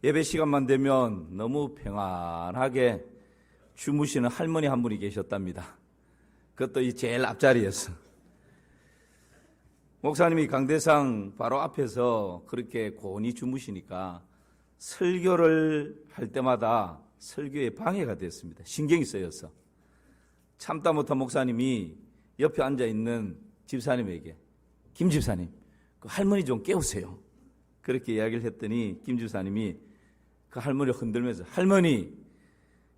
예배 시간만 되면 너무 평안하게 주무시는 할머니 한 분이 계셨답니다. 그것도 이 제일 앞자리였어. 목사님이 강대상 바로 앞에서 그렇게 고온히 주무시니까 설교를 할 때마다 설교에 방해가 됐습니다. 신경이 쓰여서. 참다 못한 목사님이 옆에 앉아있는 집사님에게, 김 집사님, 그 할머니 좀 깨우세요. 그렇게 이야기를 했더니 김 집사님이 그 할머니를 흔들면서, 할머니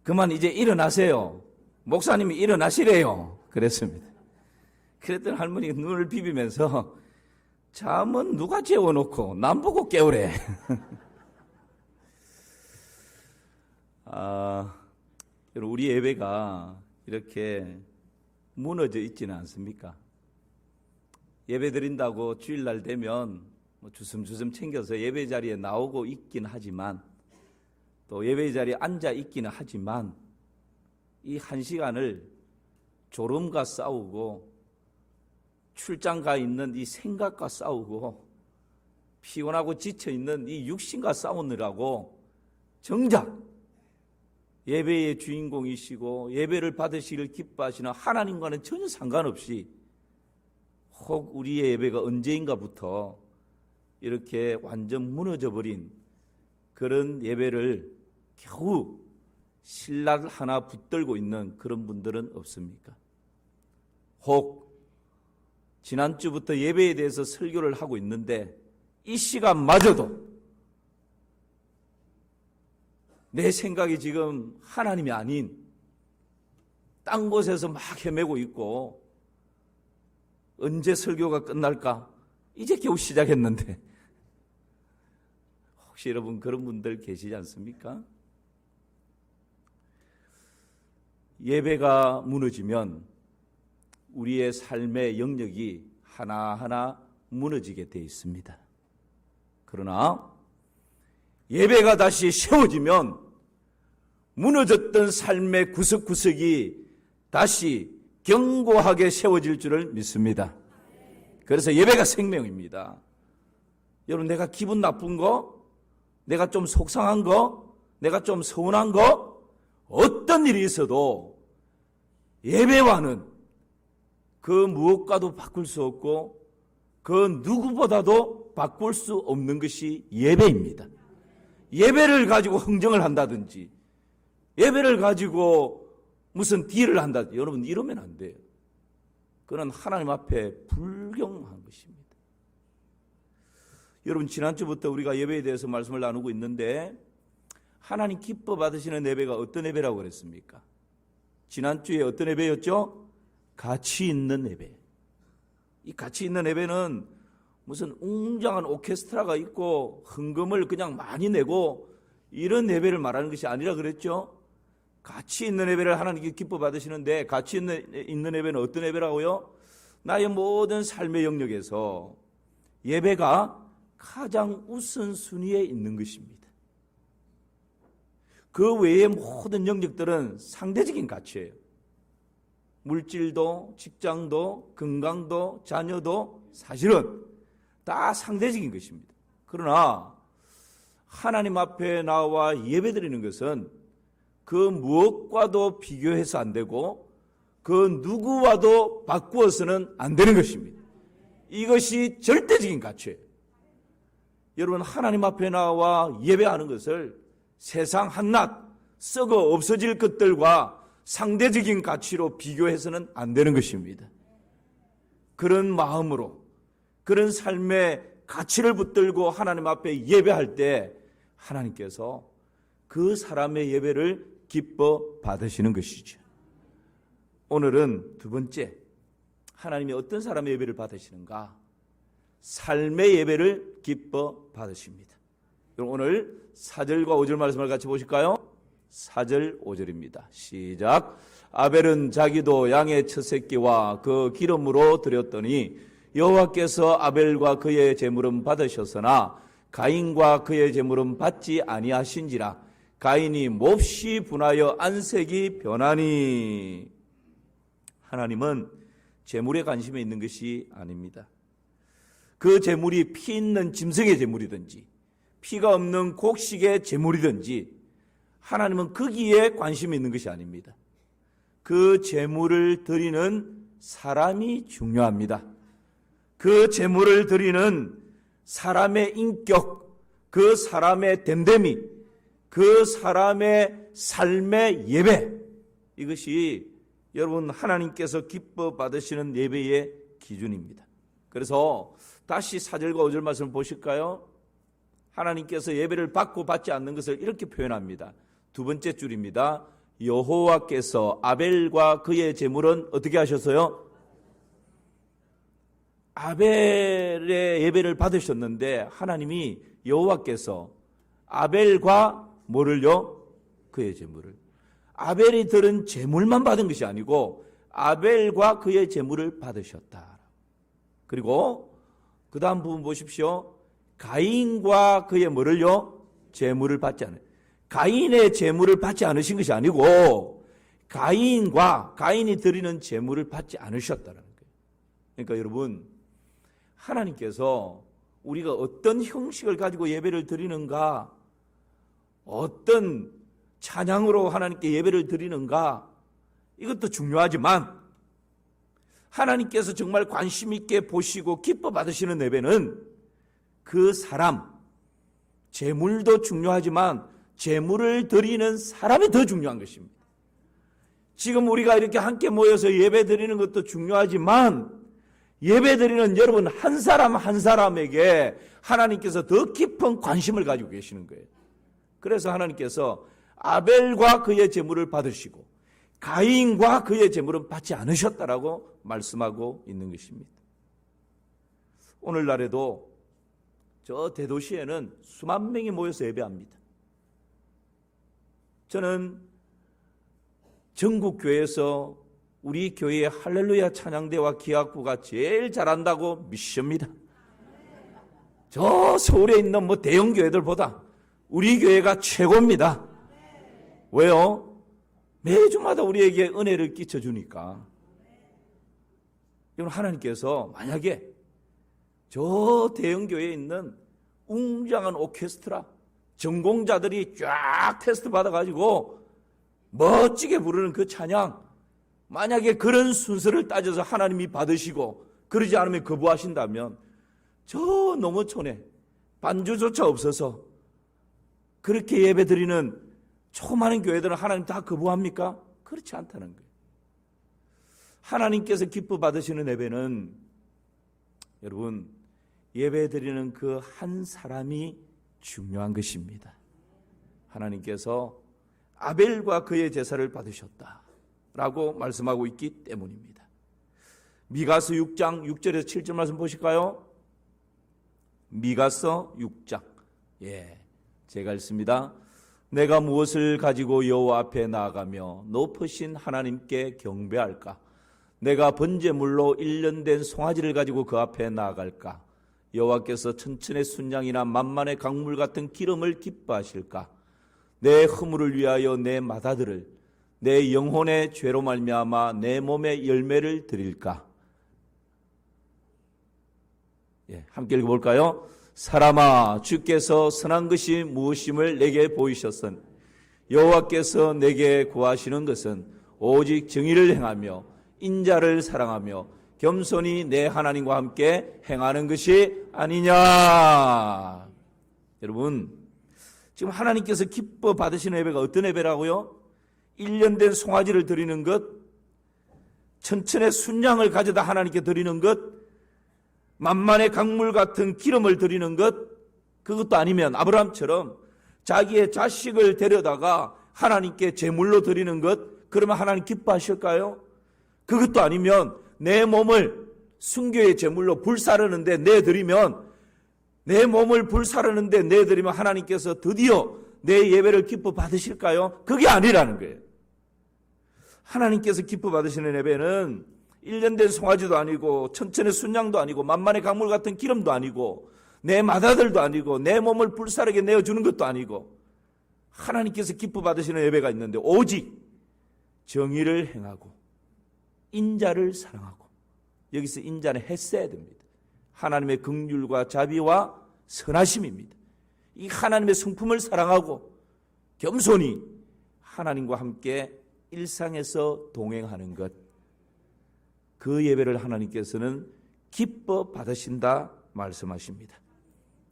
그만 이제 일어나세요. 목사님이 일어나시래요. 그랬습니다. 그랬더니 할머니가 눈을 비비면서, 잠은 누가 재워놓고 남 보고 깨우래. 여러분, 우리 예배가 이렇게 무너져 있지는 않습니까? 예배 드린다고 주일날 되면 주섬주섬 챙겨서 예배 자리에 나오고 있긴 하지만, 또 예배 자리에 앉아 있기는 하지만, 이 한 시간을 졸음과 싸우고 출장 가 있는 이 생각과 싸우고 피곤하고 지쳐 있는 이 육신과 싸우느라고 정작 예배의 주인공이시고 예배를 받으시기를 기뻐하시는 하나님과는 전혀 상관없이 혹 우리의 예배가 언제인가부터 이렇게 완전 무너져 버린 그런 예배를 겨우 신랄 하나 붙들고 있는 그런 분들은 없습니까? 혹 지난주부터 예배에 대해서 설교를 하고 있는데 이 시간마저도 내 생각이 지금 하나님이 아닌 딴 곳에서 막 헤매고 있고, 언제 설교가 끝날까? 이제 겨우 시작했는데. 혹시 여러분 그런 분들 계시지 않습니까? 예배가 무너지면 우리의 삶의 영역이 하나하나 무너지게 되어 있습니다. 그러나 예배가 다시 세워지면 무너졌던 삶의 구석구석이 다시 견고하게 세워질 줄을 믿습니다. 그래서 예배가 생명입니다. 여러분, 내가 기분 나쁜 거, 내가 좀 속상한 거, 내가 좀 서운한 거, 어떤 일이 있어도 예배와는 그 무엇과도 바꿀 수 없고 그 누구보다도 바꿀 수 없는 것이 예배입니다. 예배를 가지고 흥정을 한다든지 예배를 가지고 무슨 딜을 한다든지, 여러분 이러면 안 돼요. 그건 하나님 앞에 불경한 것입니다. 여러분, 지난주부터 우리가 예배에 대해서 말씀을 나누고 있는데 하나님 기뻐 받으시는 예배가 어떤 예배라고 그랬습니까? 지난주에 어떤 예배였죠? 가치 있는 예배. 이 가치 있는 예배는 무슨 웅장한 오케스트라가 있고 헌금을 그냥 많이 내고 이런 예배를 말하는 것이 아니라 그랬죠. 가치 있는 예배를 하나님께 기뻐 받으시는데, 가치 있는 예배는 어떤 예배라고요? 나의 모든 삶의 영역에서 예배가 가장 우선순위에 있는 것입니다. 그 외의 모든 영역들은 상대적인 가치예요. 물질도, 직장도, 건강도, 자녀도 사실은 다 상대적인 것입니다. 그러나 하나님 앞에 나와 예배드리는 것은 그 무엇과도 비교해서 안 되고 그 누구와도 바꾸어서는 안 되는 것입니다. 이것이 절대적인 가치예요. 여러분, 하나님 앞에 나와 예배하는 것을 세상 한낱 썩어 없어질 것들과 상대적인 가치로 비교해서는 안 되는 것입니다. 그런 마음으로, 그런 삶의 가치를 붙들고 하나님 앞에 예배할 때 하나님께서 그 사람의 예배를 기뻐 받으시는 것이죠. 오늘은 두 번째, 하나님이 어떤 사람의 예배를 받으시는가? 삶의 예배를 기뻐 받으십니다. 오늘 4절과 5절 말씀을 같이 보실까요? 4절 5절입니다. 시작. 아벨은 자기도 양의 첫 새끼와 그 기름으로 드렸더니 여호와께서 아벨과 그의 제물은 받으셨으나 가인과 그의 제물은 받지 아니하신지라. 가인이 몹시 분하여 안색이 변하니. 하나님은 제물에 관심이 있는 것이 아닙니다. 그 제물이 피 있는 짐승의 제물이든지 피가 없는 곡식의 제물이든지 하나님은 거기에 관심이 있는 것이 아닙니다. 그 제물을 드리는 사람이 중요합니다. 그 제물을 드리는 사람의 인격, 그 사람의 됨됨이, 그 사람의 삶의 예배, 이것이 여러분 하나님께서 기뻐 받으시는 예배의 기준입니다. 그래서 다시 4절과 5절 말씀을 보실까요? 하나님께서 예배를 받고 받지 않는 것을 이렇게 표현합니다. 두 번째 줄입니다. 여호와께서 아벨과 그의 제물은 어떻게 하셨어요? 아벨의 예배를 받으셨는데 하나님이 여호와께서 아벨과 뭐를요? 그의 제물을. 아벨이 들은 제물만 받은 것이 아니고 아벨과 그의 제물을 받으셨다. 그리고 그 다음 부분 보십시오. 가인과 그의 뭐를요? 제물을 받지 않아요. 가인의 제물을 받지 않으신 것이 아니고 가인이 드리는 제물을 받지 않으셨다는 거예요. 그러니까 여러분, 하나님께서 우리가 어떤 형식을 가지고 예배를 드리는가, 어떤 찬양으로 하나님께 예배를 드리는가, 이것도 중요하지만 하나님께서 정말 관심 있게 보시고 기뻐 받으시는 예배는 그 사람, 제물도 중요하지만 제물을 드리는 사람이 더 중요한 것입니다. 지금 우리가 이렇게 함께 모여서 예배 드리는 것도 중요하지만 예배 드리는 여러분 한 사람 한 사람에게 하나님께서 더 깊은 관심을 가지고 계시는 거예요. 그래서 하나님께서 아벨과 그의 제물을 받으시고 가인과 그의 제물은 받지 않으셨다라고 말씀하고 있는 것입니다. 오늘날에도 저 대도시에는 수만 명이 모여서 예배합니다. 저는 전국 교회에서 우리 교회의 할렐루야 찬양대와 기악부가 제일 잘한다고 믿습니다. 저 서울에 있는 대형 교회들보다 우리 교회가 최고입니다. 왜요? 매주마다 우리에게 은혜를 끼쳐주니까. 여러분, 하나님께서 만약에 저 대형 교회에 있는 웅장한 오케스트라 전공자들이 쫙 테스트 받아가지고 멋지게 부르는 그 찬양, 만약에 그런 순서를 따져서 하나님이 받으시고 그러지 않으면 거부하신다면 저 농어촌에 반주조차 없어서 그렇게 예배드리는 조그마한 교회들은 하나님 다 거부합니까? 그렇지 않다는 거예요. 하나님께서 기뻐 받으시는 예배는 여러분 예배드리는 그 한 사람이 중요한 것입니다. 하나님께서 아벨과 그의 제사를 받으셨다라고 말씀하고 있기 때문입니다. 미가서 6장 6절에서 7절 말씀 보실까요? 미가서 6장. 제가 읽습니다. 내가 무엇을 가지고 여호와 앞에 나아가며 높으신 하나님께 경배할까? 내가 번제물로 1년 된 송아지를 가지고 그 앞에 나아갈까? 여호와께서 천천의 순양이나 만만의 강물 같은 기름을 기뻐하실까? 내 허물을 위하여 내 맏아들을, 내 영혼의 죄로 말미암아 내 몸의 열매를 드릴까? 함께 읽어볼까요? 사람아, 주께서 선한 것이 무엇임을 내게 보이셨으니 여호와께서 내게 구하시는 것은 오직 정의를 행하며 인자를 사랑하며 겸손히 내 하나님과 함께 행하는 것이 아니냐. 여러분, 지금 하나님께서 기뻐 받으시는 예배가 어떤 예배라고요? 1년 된 송아지를 드리는 것, 천천의 순양을 가져다 하나님께 드리는 것, 만만의 강물 같은 기름을 드리는 것, 그것도 아니면 아브라함처럼 자기의 자식을 데려다가 하나님께 제물로 드리는 것, 그러면 하나님 기뻐하실까요? 그것도 아니면 내 몸을 순교의 제물로 불사르는데 내드리면, 내 몸을 불사르는데 내드리면 하나님께서 드디어 내 예배를 기뻐 받으실까요? 그게 아니라는 거예요. 하나님께서 기뻐 받으시는 예배는 1년 된 송아지도 아니고 천천의 순양도 아니고 만만의 강물 같은 기름도 아니고 내 맏아들도 아니고 내 몸을 불사르게 내어주는 것도 아니고, 하나님께서 기뻐 받으시는 예배가 있는데 오직 정의를 행하고 인자를 사랑하고, 여기서 인자는 헤세드입니다. 하나님의 긍휼과 자비와 선하심입니다. 이 하나님의 성품을 사랑하고 겸손히 하나님과 함께 일상에서 동행하는 것, 그 예배를 하나님께서는 기뻐 받으신다 말씀하십니다.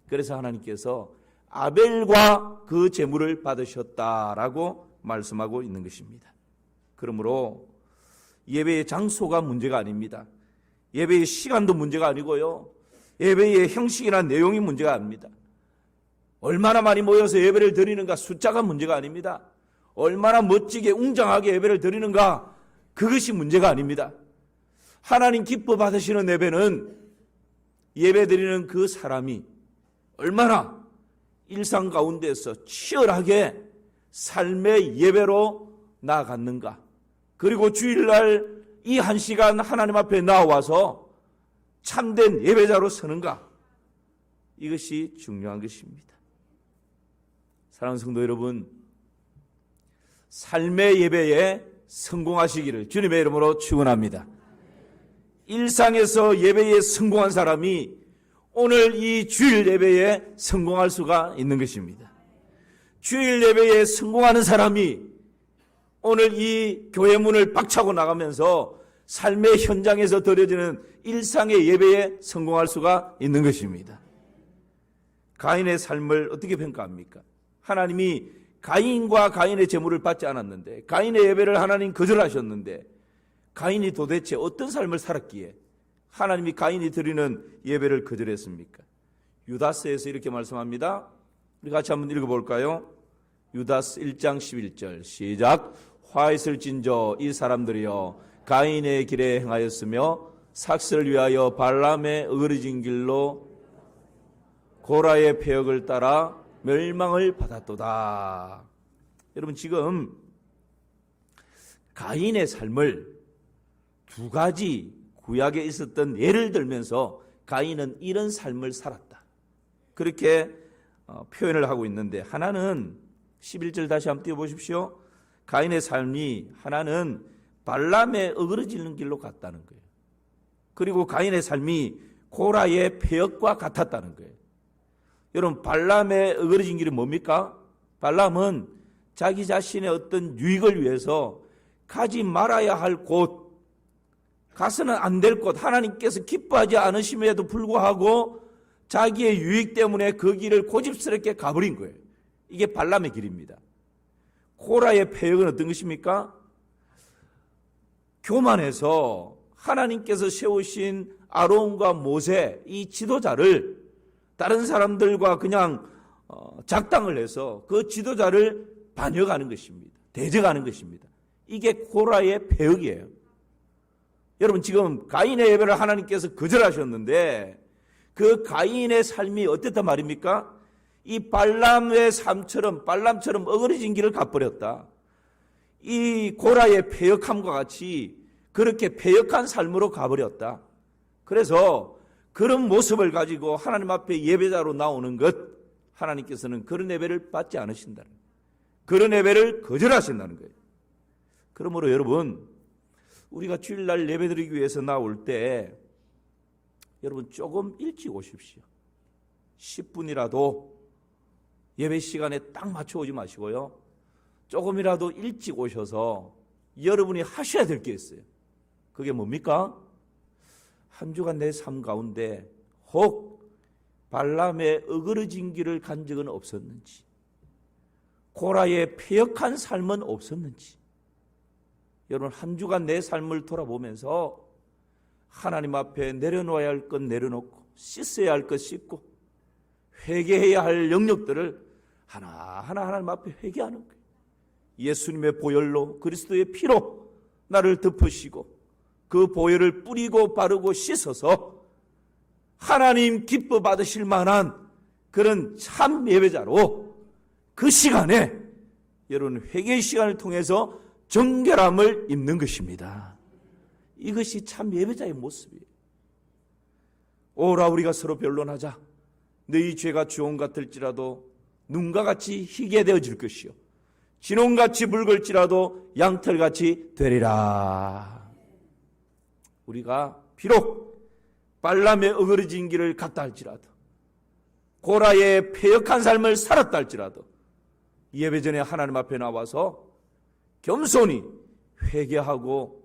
그래서 하나님께서 아벨과 그 제물을 받으셨다라고 말씀하고 있는 것입니다. 그러므로 예배의 장소가 문제가 아닙니다. 예배의 시간도 문제가 아니고요, 예배의 형식이나 내용이 문제가 아닙니다. 얼마나 많이 모여서 예배를 드리는가, 숫자가 문제가 아닙니다. 얼마나 멋지게 웅장하게 예배를 드리는가, 그것이 문제가 아닙니다. 하나님 기뻐 받으시는 예배는 예배 드리는 그 사람이 얼마나 일상 가운데서 치열하게 삶의 예배로 나아갔는가, 그리고 주일날 이 한 시간 하나님 앞에 나와서 참된 예배자로 서는가, 이것이 중요한 것입니다. 사랑하는 성도 여러분, 삶의 예배에 성공하시기를 주님의 이름으로 축원합니다. 일상에서 예배에 성공한 사람이 오늘 이 주일 예배에 성공할 수가 있는 것입니다. 주일 예배에 성공하는 사람이 오늘 이 교회 문을 박차고 나가면서 삶의 현장에서 드려지는 일상의 예배에 성공할 수가 있는 것입니다. 가인의 삶을 어떻게 평가합니까? 하나님이 가인과 가인의 제물을 받지 않았는데, 가인의 예배를 하나님 거절하셨는데, 가인이 도대체 어떤 삶을 살았기에 하나님이 가인이 드리는 예배를 거절했습니까? 유다서에서 이렇게 말씀합니다. 우리 같이 한번 읽어볼까요? 유다서 1장 11절 시작. 화 있을진저 이 사람들이여 가인의 길에 행하였으며 삭슬을 위하여 발람의 어그러진 길로 고라의 폐역을 따라 멸망을 받았도다. 여러분, 지금 가인의 삶을 두 가지 구약에 있었던 예를 들면서 가인은 이런 삶을 살았다, 그렇게 표현을 하고 있는데, 하나는 11절 다시 한번 띄워보십시오. 가인의 삶이 하나는 발람의 어그러지는 길로 갔다는 거예요. 그리고 가인의 삶이 고라의 폐역과 같았다는 거예요. 여러분, 발람의 어그러진 길이 뭡니까? 발람은 자기 자신의 어떤 유익을 위해서 가지 말아야 할 곳, 가서는 안 될 곳, 하나님께서 기뻐하지 않으심에도 불구하고 자기의 유익 때문에 그 길을 고집스럽게 가버린 거예요. 이게 발람의 길입니다. 고라의 폐역은 어떤 것입니까? 교만해서 하나님께서 세우신 아론과 모세, 이 지도자를 다른 사람들과 그냥 작당을 해서 그 지도자를 반역하는 것입니다. 대적하는 것입니다. 이게 고라의 폐역이에요. 여러분, 지금 가인의 예배를 하나님께서 거절하셨는데 그 가인의 삶이 어땠단 말입니까? 이 발람의 삶처럼, 발람처럼 어그러진 길을 가버렸다. 이 고라의 폐역함과 같이 그렇게 폐역한 삶으로 가버렸다. 그래서 그런 모습을 가지고 하나님 앞에 예배자로 나오는 것, 하나님께서는 그런 예배를 받지 않으신다는 거예요. 그런 예배를 거절하신다는 거예요. 그러므로 여러분, 우리가 주일날 예배드리기 위해서 나올 때 여러분 조금 일찍 오십시오. 10분이라도 예배 시간에 딱 맞춰 오지 마시고요, 조금이라도 일찍 오셔서 여러분이 하셔야 될 게 있어요. 그게 뭡니까? 한 주간 내 삶 가운데 혹 발람의 어그러진 길을 간 적은 없었는지, 고라의 폐역한 삶은 없었는지, 여러분 한 주간 내 삶을 돌아보면서 하나님 앞에 내려놓아야 할 것 내려놓고 씻어야 할 것 씻고 회개해야 할 영역들을 하나하나 하나님 앞에 회개하는 거예요. 예수님의 보혈로, 그리스도의 피로 나를 덮으시고 그 보혈을 뿌리고 바르고 씻어서 하나님 기뻐 받으실 만한 그런 참 예배자로 그 시간에 여러분 회개의 시간을 통해서 정결함을 입는 것입니다. 이것이 참 예배자의 모습이에요. 오라 우리가 서로 변론하자. 너희 죄가 주홍 같을지라도 눈과 같이 희게 되어질 것이요 진홍같이 붉을지라도 양털같이 되리라. 우리가 비록 발람의 어그러진 길을 갔다 할지라도 고라의 패역한 삶을 살았다 할지라도 예배 전에 하나님 앞에 나와서 겸손히 회개하고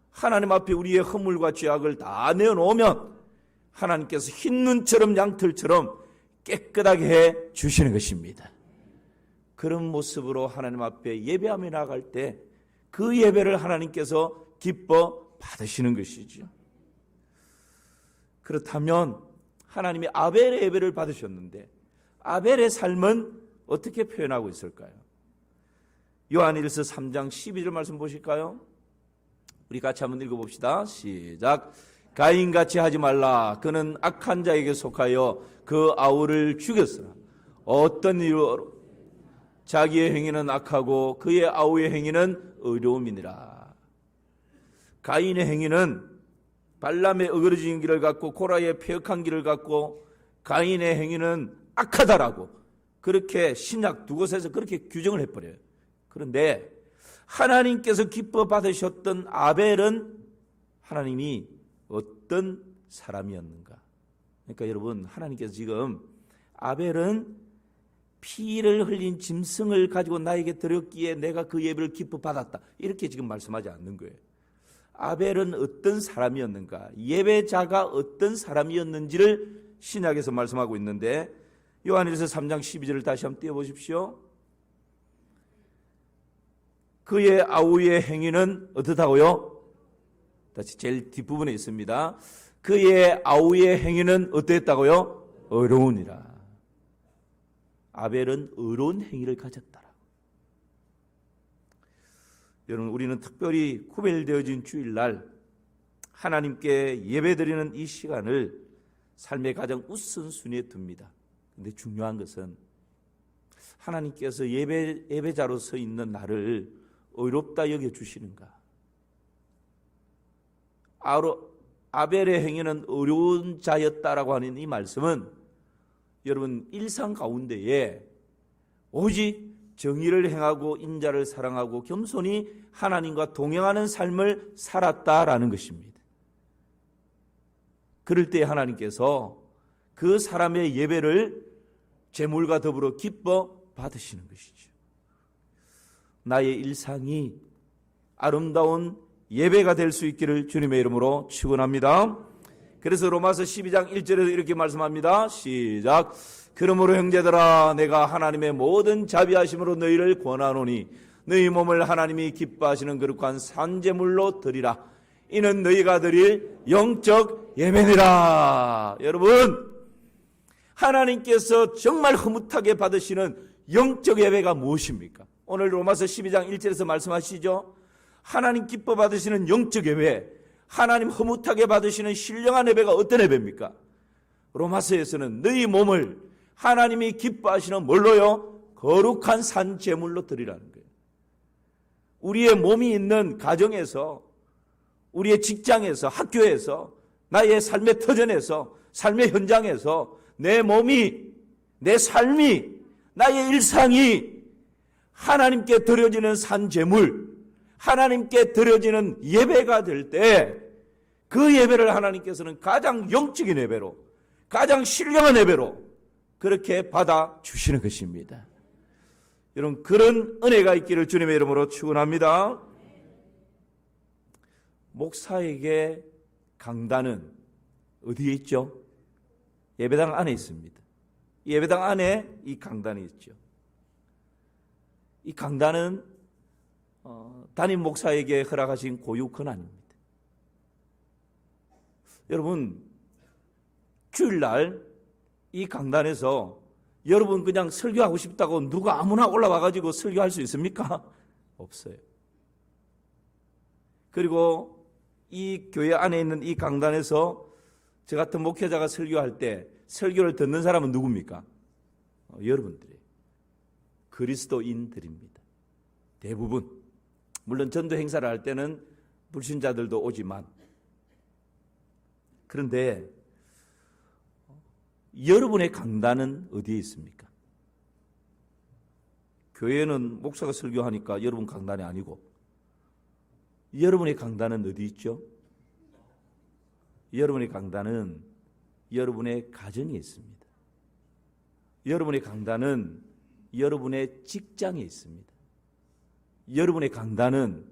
하나님 앞에 우리의 허물과 죄악을 다 내어놓으면 하나님께서 흰 눈처럼 양털처럼 깨끗하게 해 주시는 것입니다. 그런 모습으로 하나님 앞에 예배하며 나아갈 때 그 예배를 하나님께서 기뻐 받으시는 것이죠. 그렇다면 하나님이 아벨의 예배를 받으셨는데 아벨의 삶은 어떻게 표현하고 있을까요? 요한일서 3장 12절 말씀 보실까요? 우리 같이 한번 읽어봅시다. 시작. 가인같이 하지 말라. 그는 악한 자에게 속하여 그 아우를 죽였으나 어떤 이유로 자기의 행위는 악하고 그의 아우의 행위는 의로움이니라. 가인의 행위는 발람의 어그러진 길을 갖고 고라의 패역한 길을 갖고 가인의 행위는 악하다라고 그렇게 신약 두 곳에서 그렇게 규정을 해버려요. 그런데 하나님께서 기뻐 받으셨던 아벨은 하나님이 어떤 사람이었는가? 그러니까 여러분, 하나님께서 지금 아벨은 피를 흘린 짐승을 가지고 나에게 드렸기에 내가 그 예배를 기뻐 받았다, 이렇게 지금 말씀하지 않는 거예요. 아벨은 어떤 사람이었는가? 예배자가 어떤 사람이었는지를 신약에서 말씀하고 있는데 요한일서 3장 12절을 다시 한번 띄워보십시오. 그의 아우의 행위는 어떻다고요? 다시 제일 뒷부분에 있습니다. 그의 아우의 행위는 어땠다고요? 의로우니라. 아벨은 의로운 행위를 가졌더라. 여러분, 우리는 특별히 구별되어진 주일날 하나님께 예배드리는 이 시간을 삶의 가장 우선순위에 둡니다. 그런데 중요한 것은 하나님께서 예배자로 서 있는 나를 의롭다 여겨주시는가? 아벨의 행위는 의로운 자였다라고 하는 이 말씀은 여러분, 일상 가운데에 오직 정의를 행하고 인자를 사랑하고 겸손히 하나님과 동행하는 삶을 살았다라는 것입니다. 그럴 때 하나님께서 그 사람의 예배를 제물과 더불어 기뻐 받으시는 것이죠. 나의 일상이 아름다운 예배가 될 수 있기를 주님의 이름으로 축원합니다. 그래서 로마서 12장 1절에서 이렇게 말씀합니다. 시작. 그러므로 형제들아, 내가 하나님의 모든 자비하심으로 너희를 권하노니 너희 몸을 하나님이 기뻐하시는 거룩한 산제물로 드리라. 이는 너희가 드릴 영적 예배니라. 여러분, 하나님께서 정말 흐뭇하게 받으시는 영적 예배가 무엇입니까? 오늘 로마서 12장 1절에서 말씀하시죠. 하나님 기뻐 받으시는 영적 예배, 하나님 흐뭇하게 받으시는 신령한 예배가 어떤 예배입니까? 로마서에서는 너희 몸을 하나님이 기뻐하시는 뭘로요? 거룩한 산 제물로 드리라는 거예요. 우리의 몸이 있는 가정에서, 우리의 직장에서, 학교에서, 나의 삶의 터전에서, 삶의 현장에서 내 몸이, 내 삶이, 나의 일상이 하나님께 드려지는 산 제물, 하나님께 드려지는 예배가 될 때 그 예배를 하나님께서는 가장 영적인 예배로, 가장 신령한 예배로 그렇게 받아주시는 것입니다. 여러분, 그런 은혜가 있기를 주님의 이름으로 축원합니다. 목사에게 강단은 어디에 있죠? 예배당 안에 있습니다. 예배당 안에 이 강단이 있죠. 이 강단은 담임 목사에게 허락하신 고유 권한입니다. 여러분, 주일날 이 강단에서 여러분 그냥 설교하고 싶다고 누가 아무나 올라와가지고 설교할 수 있습니까? 없어요. 그리고 이 교회 안에 있는 이 강단에서 저 같은 목회자가 설교할 때 설교를 듣는 사람은 누굽니까? 여러분들이에요. 그리스도인들입니다. 대부분. 물론 전도 행사를 할 때는 불신자들도 오지만, 그런데 여러분의 강단은 어디에 있습니까? 교회는 목사가 설교하니까 여러분 강단이 아니고 여러분의 강단은 어디 있죠? 여러분의 강단은 여러분의 가정에 있습니다. 여러분의 강단은 여러분의 직장에 있습니다. 여러분의 강단은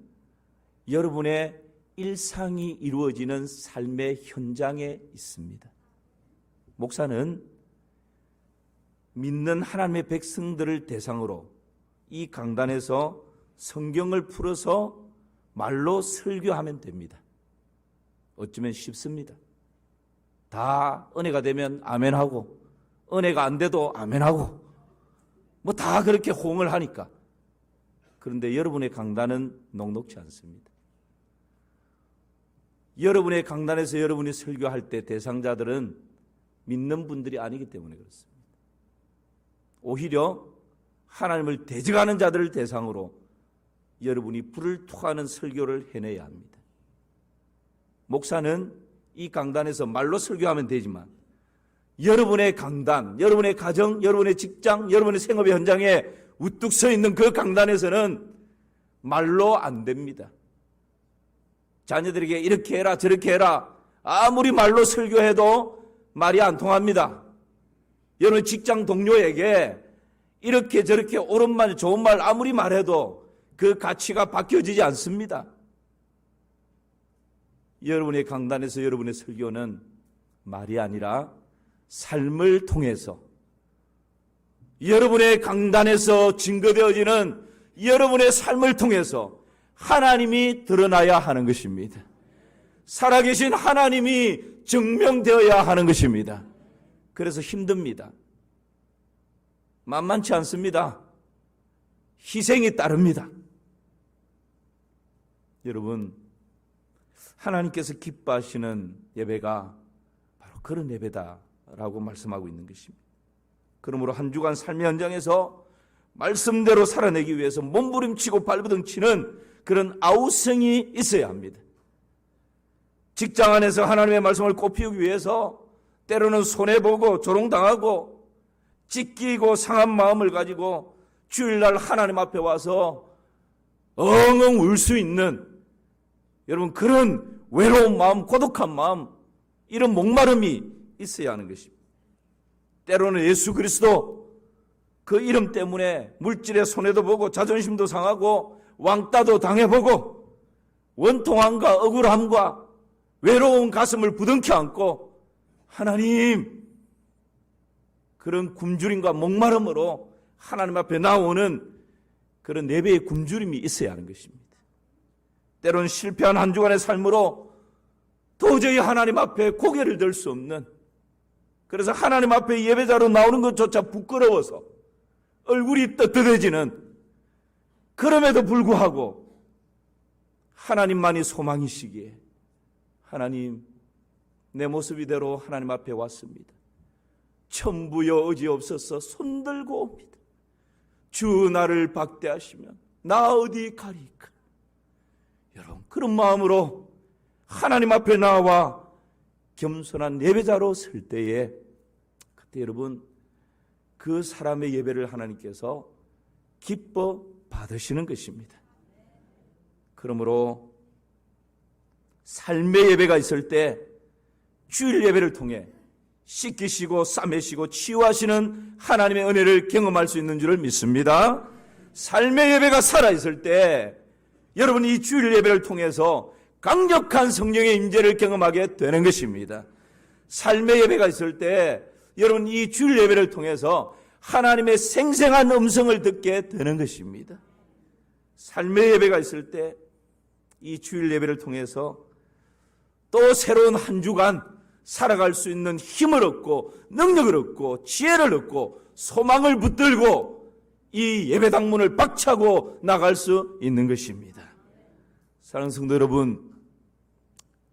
여러분의 일상이 이루어지는 삶의 현장에 있습니다. 목사는 믿는 하나님의 백성들을 대상으로 이 강단에서 성경을 풀어서 말로 설교하면 됩니다. 어쩌면 쉽습니다. 다 은혜가 되면 아멘하고, 은혜가 안 돼도 아멘하고, 뭐 다 그렇게 호응을 하니까. 그런데 여러분의 강단은 녹록지 않습니다. 여러분의 강단에서 여러분이 설교할 때 대상자들은 믿는 분들이 아니기 때문에 그렇습니다. 오히려 하나님을 대적하는 자들을 대상으로 여러분이 불을 토하는 설교를 해내야 합니다. 목사는 이 강단에서 말로 설교하면 되지만 여러분의 강단, 여러분의 가정, 여러분의 직장, 여러분의 생업의 현장에 우뚝 서 있는 그 강단에서는 말로 안 됩니다. 자녀들에게 이렇게 해라 저렇게 해라 아무리 말로 설교해도 말이 안 통합니다. 여러분 직장 동료에게 이렇게 저렇게 옳은 말 좋은 말 아무리 말해도 그 가치가 바뀌어지지 않습니다. 여러분의 강단에서 여러분의 설교는 말이 아니라 삶을 통해서, 여러분의 강단에서 증거되어지는 여러분의 삶을 통해서 하나님이 드러나야 하는 것입니다. 살아계신 하나님이 증명되어야 하는 것입니다. 그래서 힘듭니다. 만만치 않습니다. 희생이 따릅니다. 여러분, 하나님께서 기뻐하시는 예배가 바로 그런 예배다라고 말씀하고 있는 것입니다. 그러므로 한 주간 삶의 현장에서 말씀대로 살아내기 위해서 몸부림치고 발버둥치는 그런 아우성이 있어야 합니다. 직장 안에서 하나님의 말씀을 꽃피우기 위해서 때로는 손해보고 조롱당하고 찢기고 상한 마음을 가지고 주일날 하나님 앞에 와서 엉엉 울 수 있는 여러분 그런 외로운 마음, 고독한 마음, 이런 목마름이 있어야 하는 것입니다. 때로는 예수 그리스도 그 이름 때문에 물질의 손해도 보고 자존심도 상하고 왕따도 당해보고 원통함과 억울함과 외로운 가슴을 부둥켜 안고 하나님, 그런 굶주림과 목마름으로 하나님 앞에 나오는 그런 예배의 굶주림이 있어야 하는 것입니다. 때로는 실패한 한 주간의 삶으로 도저히 하나님 앞에 고개를 들 수 없는, 그래서 하나님 앞에 예배자로 나오는 것조차 부끄러워서 얼굴이 떳떳해지는, 그럼에도 불구하고 하나님만이 소망이시기에 하나님, 내 모습 이대로 하나님 앞에 왔습니다. 천부여 의지없어서 손들고 옵니다. 주 나를 박대하시면 나 어디 가리까. 여러분 그런 마음으로 하나님 앞에 나와 겸손한 예배자로 설 때에 그때 여러분 그 사람의 예배를 하나님께서 기뻐 받으시는 것입니다. 그러므로 삶의 예배가 있을 때 주일 예배를 통해 씻기시고 싸매시고 치유하시는 하나님의 은혜를 경험할 수 있는 줄을 믿습니다. 삶의 예배가 살아있을 때 여러분 이 주일 예배를 통해서 강력한 성령의 임재를 경험하게 되는 것입니다. 삶의 예배가 있을 때 여러분 이 주일 예배를 통해서 하나님의 생생한 음성을 듣게 되는 것입니다. 삶의 예배가 있을 때 이 주일 예배를 통해서 또 새로운 한 주간 살아갈 수 있는 힘을 얻고 능력을 얻고 지혜를 얻고 소망을 붙들고 이 예배당문을 박차고 나갈 수 있는 것입니다. 사랑하는 성도 여러분,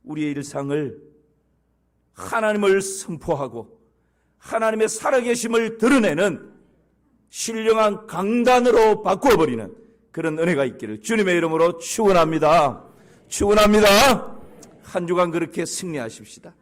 우리의 일상을 하나님을 선포하고 하나님의 살아계심을 드러내는 신령한 강단으로 바꾸어버리는 그런 은혜가 있기를 주님의 이름으로 축원합니다. 축원합니다. 한 주간 그렇게 승리하십시다.